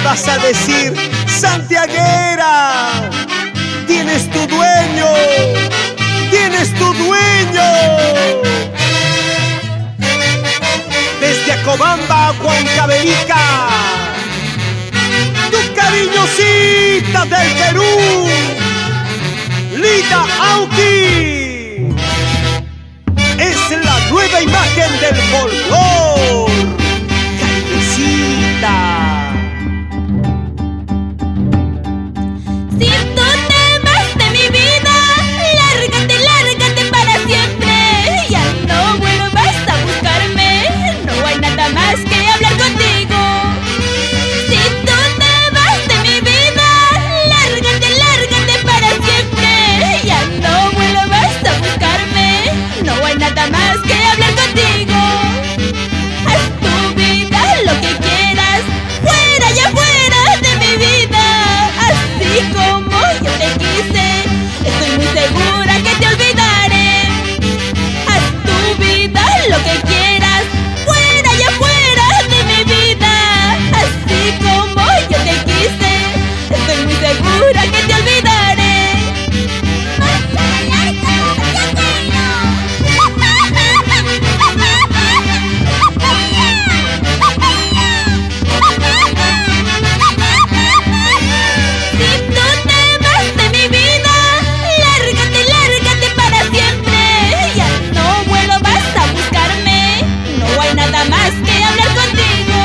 vas a decir, santiaguera, tienes tu dueño, tienes tu dueño. Desde Acobamba a Huancavelica, tu cariñosita del Perú, Lida Auqui, es la nueva imagen del folclor. Cariñosita. Si tú te vas de mi vida, lárgate, lárgate para siempre. Ya no vuelvas a buscarme, no hay nada más que hablar contigo. Si tú te vas de mi vida, lárgate, lárgate para siempre. Ya no vuelvas a buscarme, no hay nada más que hablar contigo. Haz tu vida lo que quieras, fuera y afuera de mi vida. Así como yo te quise, estoy muy segura que te olvidaré. Haz tu vida lo que quieras, fuera y afuera de mi vida. Así como yo te quise, estoy muy segura que te olvidaré. Más que hablar contigo.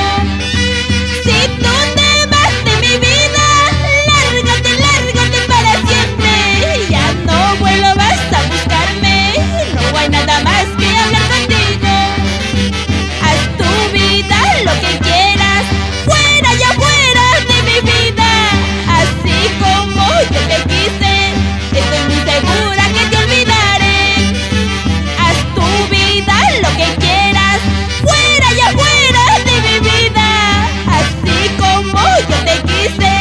Si tú te vas de mi vida, lárgate, lárgate para siempre. Ya no vuelvas a buscarme, no hay nada más que hablar contigo. Haz tu vida lo que quieras, fuera y afuera de mi vida. Así como yo te quise, estoy muy segura que te olvidaré. Haz tu vida lo que quieras, fuera y afuera de mi vida. Así como yo te quise,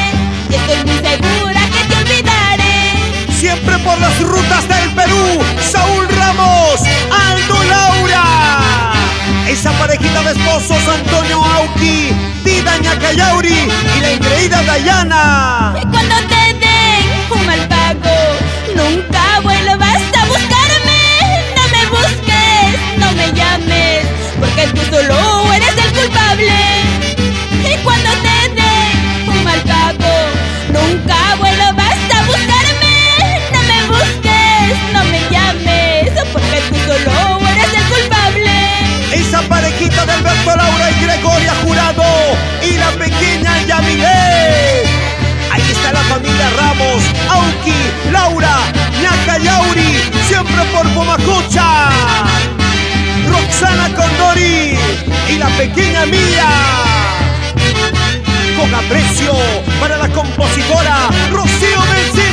estoy muy segura que te olvidaré. Siempre por las rutas del Perú, Saúl Ramos, Aldo Laura. Esa parejita de esposos, Antonio Auqui, Dida Ñacayauri y la increíble Dayana. Cuando te den un mal pago, nunca vuelvas a buscarme. No me busques, no me llames, porque tú solo eres el culpable. Y cuando te den un mal pago, nunca vuelvas a buscarme. No me busques, no me llames, porque tú solo eres el culpable. Esa parejita de Alberto Laura y Gregoria Jurado y la pequeña Yamilé. Ahí está la familia Ramos, Auqui, Laura, Ñacayauri, siempre por Pomacocha. Roxana Condori y la pequeña Mía. Con aprecio para la compositora Rocío Mencía.